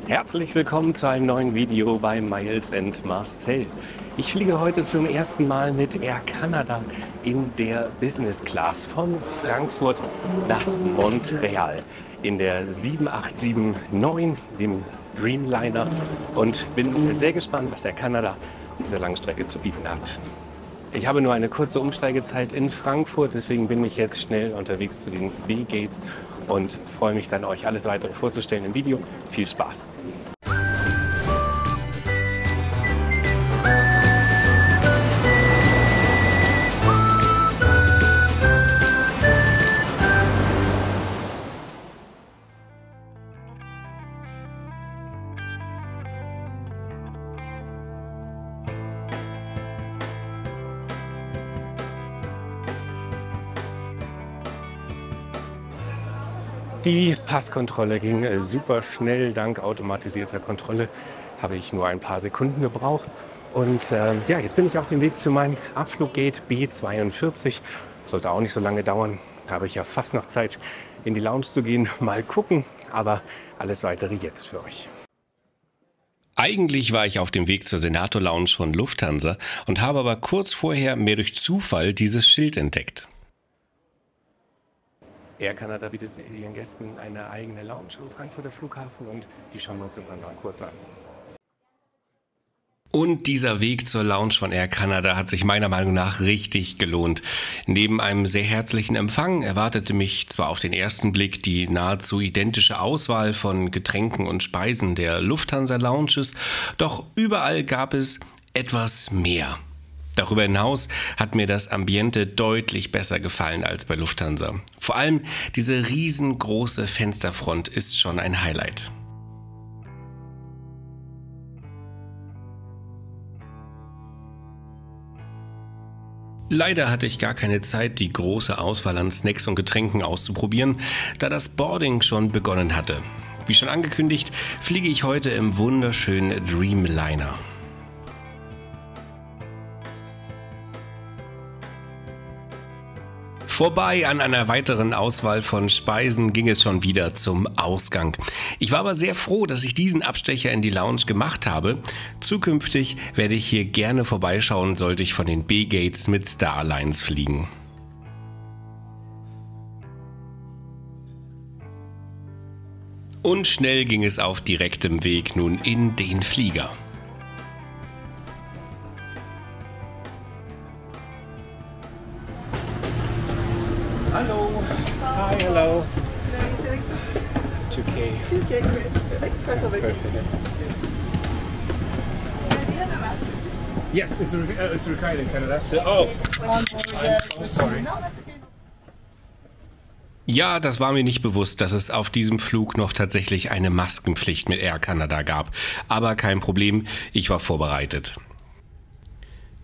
Herzlich willkommen zu einem neuen Video bei Miles & Marcel. Ich fliege heute zum ersten Mal mit Air Canada in der Business Class von Frankfurt nach Montreal in der 7879, dem Dreamliner, und bin sehr gespannt, was Air Canada auf dieser Langstrecke zu bieten hat. Ich habe nur eine kurze Umsteigezeit in Frankfurt, deswegen bin ich jetzt schnell unterwegs zu den B-Gates und freue mich dann, euch alles weitere vorzustellen im Video. Viel Spaß! Die Passkontrolle ging super schnell. Dank automatisierter Kontrolle habe ich nur ein paar Sekunden gebraucht. Und ja, jetzt bin ich auf dem Weg zu meinem Abfluggate B42. Sollte auch nicht so lange dauern. Da habe ich ja fast noch Zeit, in die Lounge zu gehen. Mal gucken, aber alles Weitere jetzt für euch. Eigentlich war ich auf dem Weg zur Senator Lounge von Lufthansa und habe aber kurz vorher mehr durch Zufall dieses Schild entdeckt. Air Canada bietet ihren Gästen eine eigene Lounge am Frankfurter Flughafen und die schauen wir uns irgendwann mal kurz an. Und dieser Weg zur Lounge von Air Canada hat sich meiner Meinung nach richtig gelohnt. Neben einem sehr herzlichen Empfang erwartete mich zwar auf den ersten Blick die nahezu identische Auswahl von Getränken und Speisen der Lufthansa Lounges, doch überall gab es etwas mehr. Darüber hinaus hat mir das Ambiente deutlich besser gefallen als bei Lufthansa. Vor allem diese riesengroße Fensterfront ist schon ein Highlight. Leider hatte ich gar keine Zeit, die große Auswahl an Snacks und Getränken auszuprobieren, da das Boarding schon begonnen hatte. Wie schon angekündigt, fliege ich heute im wunderschönen Dreamliner. Vorbei an einer weiteren Auswahl von Speisen ging es schon wieder zum Ausgang. Ich war aber sehr froh, dass ich diesen Abstecher in die Lounge gemacht habe. Zukünftig werde ich hier gerne vorbeischauen, sollte ich von den B-Gates mit Star Alliance fliegen. Und schnell ging es auf direktem Weg nun in den Flieger. Hello. Hi, hello. 2K. 2K, great. Perfect. Yes, it's required in Canada. So, oh, I'm so sorry. Ja, das war mir nicht bewusst, dass es auf diesem Flug noch tatsächlich eine Maskenpflicht mit Air Canada gab. Aber kein Problem, ich war vorbereitet.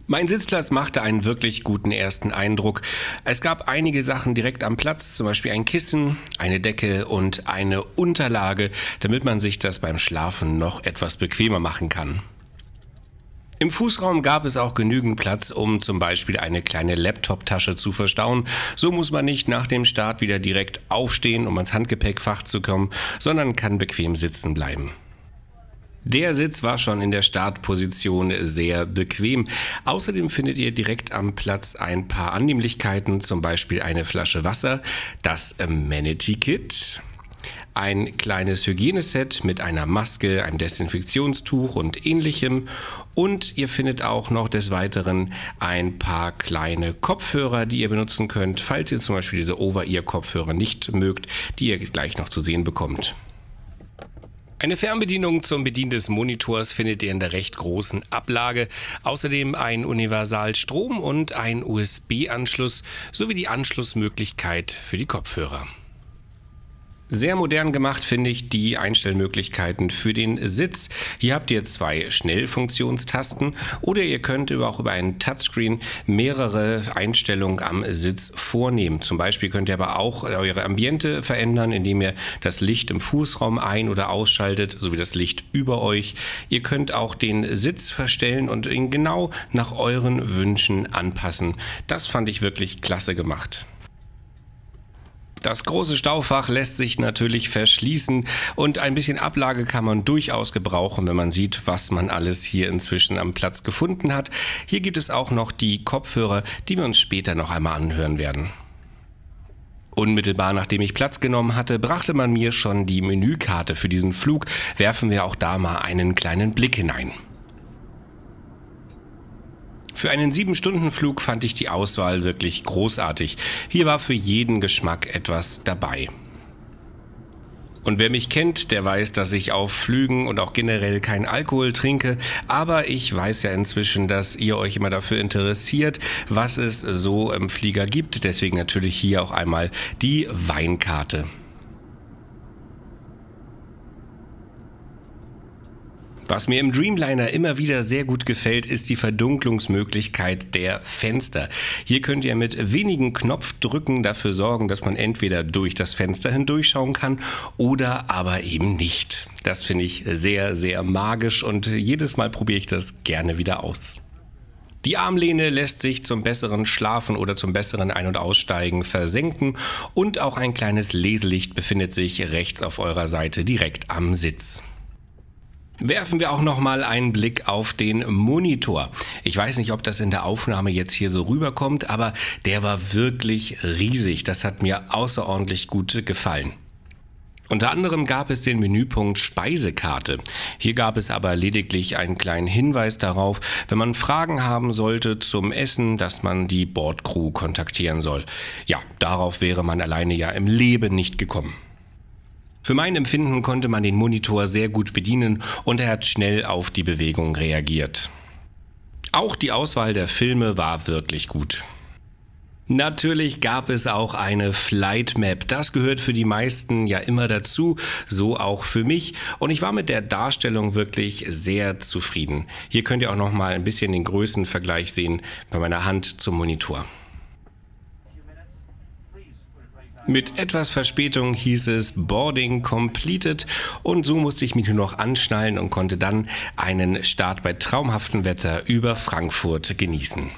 Mein Sitzplatz machte einen wirklich guten ersten Eindruck. Es gab einige Sachen direkt am Platz, zum Beispiel ein Kissen, eine Decke und eine Unterlage, damit man sich das beim Schlafen noch etwas bequemer machen kann. Im Fußraum gab es auch genügend Platz, um zum Beispiel eine kleine Laptop-Tasche zu verstauen. So muss man nicht nach dem Start wieder direkt aufstehen, um ans Handgepäckfach zu kommen, sondern kann bequem sitzen bleiben. Der Sitz war schon in der Startposition sehr bequem. Außerdem findet ihr direkt am Platz ein paar Annehmlichkeiten, zum Beispiel eine Flasche Wasser, das Amenity Kit, ein kleines Hygieneset mit einer Maske, einem Desinfektionstuch und ähnlichem. Und ihr findet auch noch des Weiteren ein paar kleine Kopfhörer, die ihr benutzen könnt, falls ihr zum Beispiel diese Over-Ear-Kopfhörer nicht mögt, die ihr gleich noch zu sehen bekommt. Eine Fernbedienung zum Bedienen des Monitors findet ihr in der recht großen Ablage. Außerdem ein Universalstrom- und ein USB-Anschluss sowie die Anschlussmöglichkeit für die Kopfhörer. Sehr modern gemacht finde ich die Einstellmöglichkeiten für den Sitz. Hier habt ihr zwei Schnellfunktionstasten oder ihr könnt auch über einen Touchscreen mehrere Einstellungen am Sitz vornehmen. Zum Beispiel könnt ihr aber auch eure Ambiente verändern, indem ihr das Licht im Fußraum ein- oder ausschaltet, sowie das Licht über euch. Ihr könnt auch den Sitz verstellen und ihn genau nach euren Wünschen anpassen. Das fand ich wirklich klasse gemacht. Das große Staufach lässt sich natürlich verschließen und ein bisschen Ablage kann man durchaus gebrauchen, wenn man sieht, was man alles hier inzwischen am Platz gefunden hat. Hier gibt es auch noch die Kopfhörer, die wir uns später noch einmal anhören werden. Unmittelbar nachdem ich Platz genommen hatte, brachte man mir schon die Menükarte für diesen Flug. Werfen wir auch da mal einen kleinen Blick hinein. Für einen 7-Stunden-Flug fand ich die Auswahl wirklich großartig. Hier war für jeden Geschmack etwas dabei. Und wer mich kennt, der weiß, dass ich auf Flügen und auch generell kein Alkohol trinke. Aber ich weiß ja inzwischen, dass ihr euch immer dafür interessiert, was es so im Flieger gibt. Deswegen natürlich hier auch einmal die Weinkarte. Was mir im Dreamliner immer wieder sehr gut gefällt, ist die Verdunklungsmöglichkeit der Fenster. Hier könnt ihr mit wenigen Knopfdrücken dafür sorgen, dass man entweder durch das Fenster hindurchschauen kann oder aber eben nicht. Das finde ich sehr, sehr magisch und jedes Mal probiere ich das gerne wieder aus. Die Armlehne lässt sich zum besseren Schlafen oder zum besseren Ein- und Aussteigen versenken und auch ein kleines Leselicht befindet sich rechts auf eurer Seite direkt am Sitz. Werfen wir auch noch mal einen Blick auf den Monitor. Ich weiß nicht, ob das in der Aufnahme jetzt hier so rüberkommt, aber der war wirklich riesig. Das hat mir außerordentlich gut gefallen. Unter anderem gab es den Menüpunkt Speisekarte. Hier gab es aber lediglich einen kleinen Hinweis darauf, wenn man Fragen haben sollte zum Essen, dass man die Bordcrew kontaktieren soll. Ja, darauf wäre man alleine ja im Leben nicht gekommen. Für mein Empfinden konnte man den Monitor sehr gut bedienen und er hat schnell auf die Bewegung reagiert. Auch die Auswahl der Filme war wirklich gut. Natürlich gab es auch eine Flight Map. Das gehört für die meisten ja immer dazu, so auch für mich. Und ich war mit der Darstellung wirklich sehr zufrieden. Hier könnt ihr auch noch mal ein bisschen den Größenvergleich sehen bei meiner Hand zum Monitor. Mit etwas Verspätung hieß es Boarding completed und so musste ich mich nur noch anschnallen und konnte dann einen Start bei traumhaftem Wetter über Frankfurt genießen.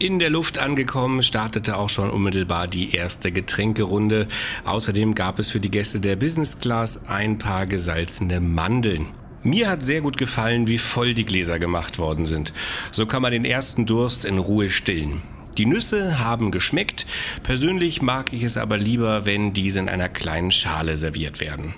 In der Luft angekommen, startete auch schon unmittelbar die erste Getränkerunde. Außerdem gab es für die Gäste der Business Class ein paar gesalzene Mandeln. Mir hat sehr gut gefallen, wie voll die Gläser gemacht worden sind. So kann man den ersten Durst in Ruhe stillen. Die Nüsse haben geschmeckt, persönlich mag ich es aber lieber, wenn diese in einer kleinen Schale serviert werden.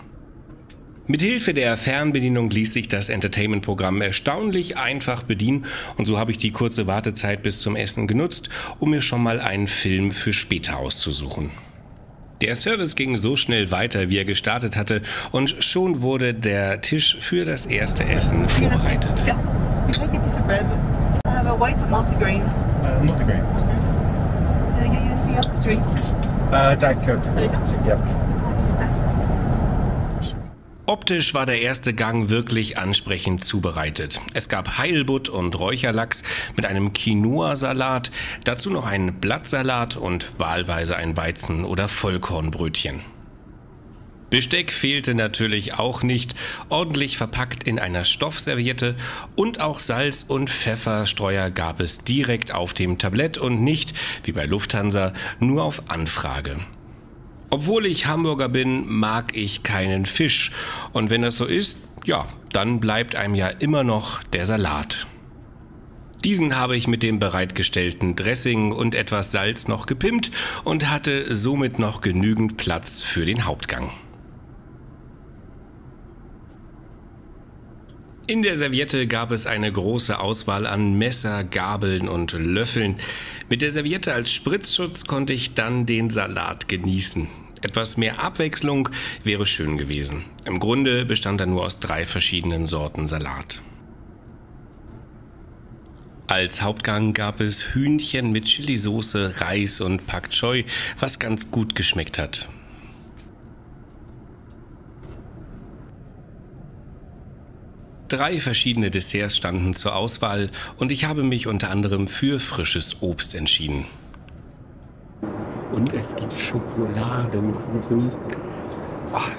Mit Hilfe der Fernbedienung ließ sich das Entertainment-Programm erstaunlich einfach bedienen und so habe ich die kurze Wartezeit bis zum Essen genutzt, um mir schon mal einen Film für später auszusuchen. Der Service ging so schnell weiter, wie er gestartet hatte, und schon wurde der Tisch für das erste Essen vorbereitet. Yeah. Can I get you some bread? I have a white and multigrain. Multigrain. Can I get you anything else to drink? Diet Coke. Yeah. Optisch war der erste Gang wirklich ansprechend zubereitet. Es gab Heilbutt und Räucherlachs mit einem Quinoa-Salat, dazu noch ein Blattsalat und wahlweise ein Weizen- oder Vollkornbrötchen. Besteck fehlte natürlich auch nicht, ordentlich verpackt in einer Stoffserviette, und auch Salz- und Pfefferstreuer gab es direkt auf dem Tablett und nicht, wie bei Lufthansa, nur auf Anfrage. Obwohl ich Hamburger bin, mag ich keinen Fisch. Und wenn das so ist, ja, dann bleibt einem ja immer noch der Salat. Diesen habe ich mit dem bereitgestellten Dressing und etwas Salz noch gepimpt und hatte somit noch genügend Platz für den Hauptgang. In der Serviette gab es eine große Auswahl an Messer, Gabeln und Löffeln. Mit der Serviette als Spritzschutz konnte ich dann den Salat genießen. Etwas mehr Abwechslung wäre schön gewesen. Im Grunde bestand er nur aus 3 verschiedenen Sorten Salat. Als Hauptgang gab es Hühnchen mit Chilisauce, Reis und Pak Choi, was ganz gut geschmeckt hat. Drei verschiedene Desserts standen zur Auswahl und ich habe mich unter anderem für frisches Obst entschieden. Und es gibt Schokoladenkuchen. Ach,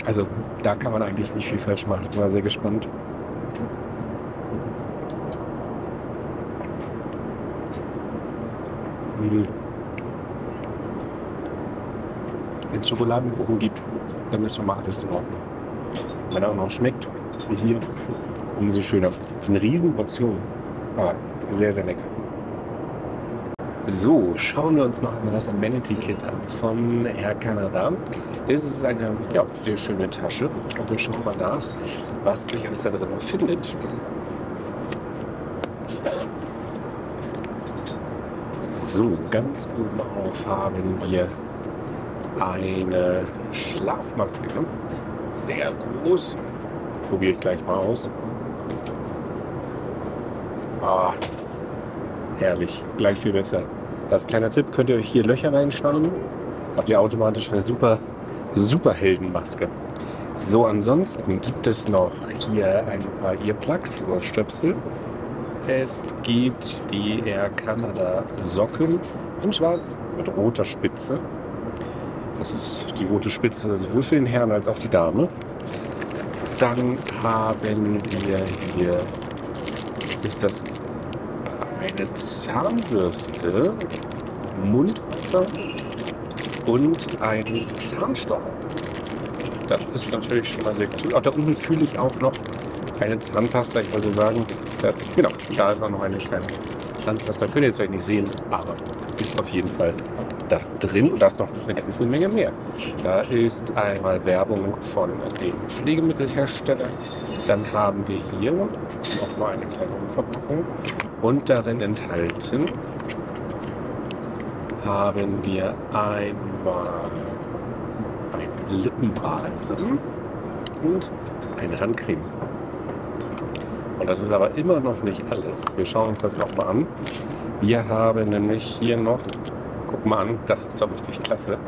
also da kann man eigentlich nicht viel falsch machen. Ich war sehr gespannt. Wenn es Schokoladenkuchen gibt, dann ist schon mal alles in Ordnung. Wenn er auch noch schmeckt, wie hier, umso schöner. Eine Riesenportion, aber sehr, sehr lecker. So, schauen wir uns noch einmal das Amenity-Kit an von Air Canada. Das ist eine sehr schöne Tasche. Und wir schauen mal nach, was sich da drin findet. So, ganz oben auf haben wir eine Schlafmaske. Sehr groß. Probiere ich gleich mal aus. Ah, herrlich. Gleich viel besser. Das kleine Tipp, könnt ihr euch hier Löcher reinschneiden. Habt ihr automatisch eine super Heldenmaske. So, ansonsten gibt es noch hier ein paar Earplugs oder Stöpsel. Es gibt die Air Canada Socken in schwarz mit roter Spitze. Das ist die rote Spitze sowohl für den Herrn als auch die Dame. Dann haben wir hier, ist das eine Zahnbürste, Mundwasser und ein Zahnstocher. Das ist natürlich schon mal sehr cool. Auch da unten fühle ich auch noch eine Zahnpasta. Ich wollte sagen, genau, da ist auch noch eine kleine Zahnpasta. Könnt ihr jetzt vielleicht nicht sehen, aber ist auf jeden Fall da drin. Und da ist noch eine ganze Menge mehr. Da ist einmal Werbung von dem Pflegemittelhersteller. Dann haben wir hier noch mal eine kleine Umverpackung. Und darin enthalten haben wir einmal ein Lippenbalsam und eine Handcreme. Und das ist aber immer noch nicht alles. Wir schauen uns das noch mal an. Wir haben nämlich hier noch, guck mal an, das ist doch richtig klasse,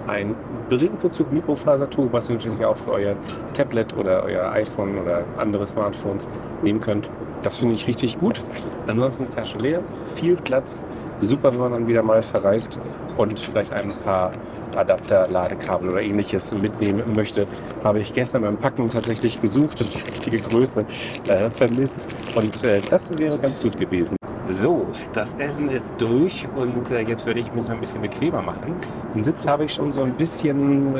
ein Brillenputzug Mikrofasertuch, was ihr natürlich auch für euer Tablet oder euer iPhone oder andere Smartphones nehmen könnt. Das finde ich richtig gut. Ansonsten ist die Tasche leer, viel Platz, super, wenn man dann wieder mal verreist und vielleicht ein paar Adapter, Ladekabel oder ähnliches mitnehmen möchte. Habe ich gestern beim Packen tatsächlich gesucht und die richtige Größe vermisst. Und das wäre ganz gut gewesen. So, das Essen ist durch und jetzt werde ich mich noch ein bisschen bequemer machen. Den Sitz habe ich schon so ein bisschen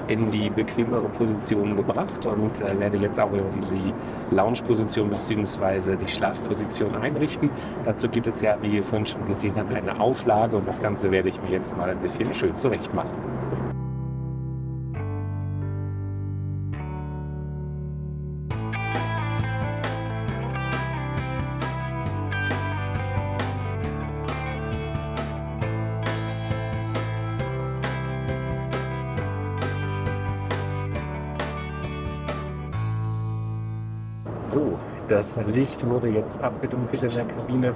in die bequemere Position gebracht und werde jetzt auch in die Lounge-Position bzw. die Schlafposition einrichten. Dazu gibt es ja, wie ihr vorhin schon gesehen habt, eine Auflage und das Ganze werde ich mir jetzt mal ein bisschen schön zurecht machen. So, das Licht wurde jetzt abgedunkelt in der Kabine.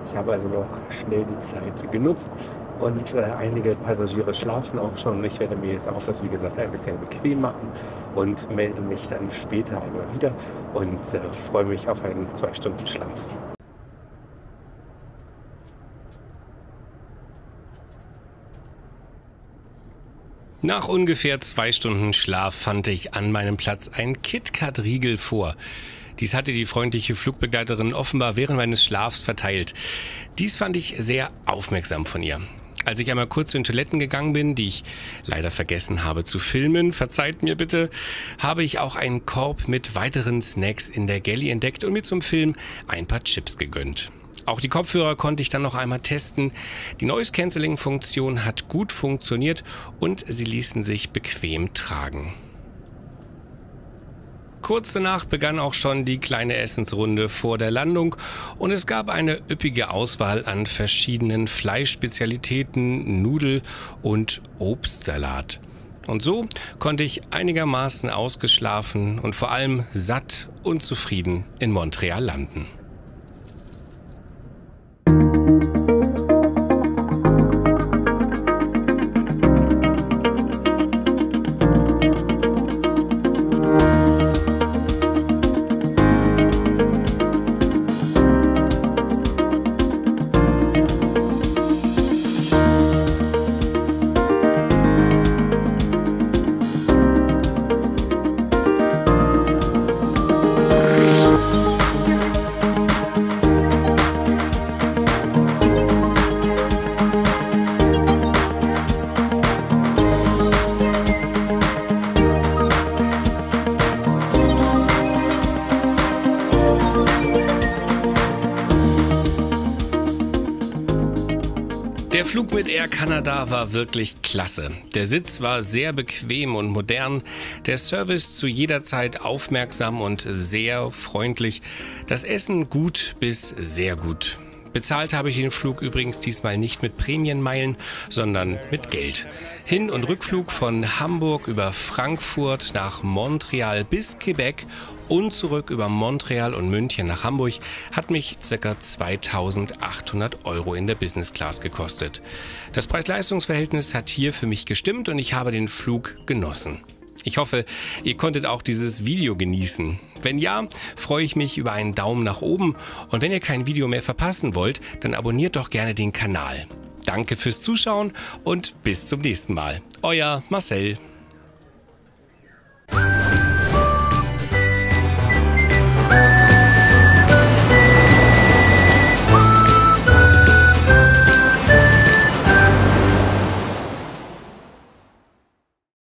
Ich habe also noch schnell die Zeit genutzt und einige Passagiere schlafen auch schon. Ich werde mir jetzt auch das, wie gesagt, ein bisschen bequem machen und melde mich dann später einmal wieder und freue mich auf einen 2-Stunden-Schlaf. Nach ungefähr 2 Stunden Schlaf fand ich an meinem Platz ein KitKat-Riegel vor. Dies hatte die freundliche Flugbegleiterin offenbar während meines Schlafs verteilt. Dies fand ich sehr aufmerksam von ihr. Als ich einmal kurz zu den Toiletten gegangen bin, die ich leider vergessen habe zu filmen, verzeiht mir bitte, habe ich auch einen Korb mit weiteren Snacks in der Galley entdeckt und mir zum Film ein paar Chips gegönnt. Auch die Kopfhörer konnte ich dann noch einmal testen. Die Noise-Cancelling-Funktion hat gut funktioniert und sie ließen sich bequem tragen. Kurz danach begann auch schon die kleine Essensrunde vor der Landung und es gab eine üppige Auswahl an verschiedenen Fleischspezialitäten, Nudel- und Obstsalat. Und so konnte ich einigermaßen ausgeschlafen und vor allem satt und zufrieden in Montreal landen. Der Flug mit Air Canada war wirklich klasse. Der Sitz war sehr bequem und modern, der Service zu jeder Zeit aufmerksam und sehr freundlich, das Essen gut bis sehr gut. Bezahlt habe ich den Flug übrigens diesmal nicht mit Prämienmeilen, sondern mit Geld. Hin- und Rückflug von Hamburg über Frankfurt nach Montreal bis Quebec und zurück über Montreal und München nach Hamburg hat mich ca. 2.800 € in der Business Class gekostet. Das Preis-Leistungs-Verhältnis hat hier für mich gestimmt und ich habe den Flug genossen. Ich hoffe, ihr konntet auch dieses Video genießen. Wenn ja, freue ich mich über einen Daumen nach oben und wenn ihr kein Video mehr verpassen wollt, dann abonniert doch gerne den Kanal. Danke fürs Zuschauen und bis zum nächsten Mal. Euer Marcel.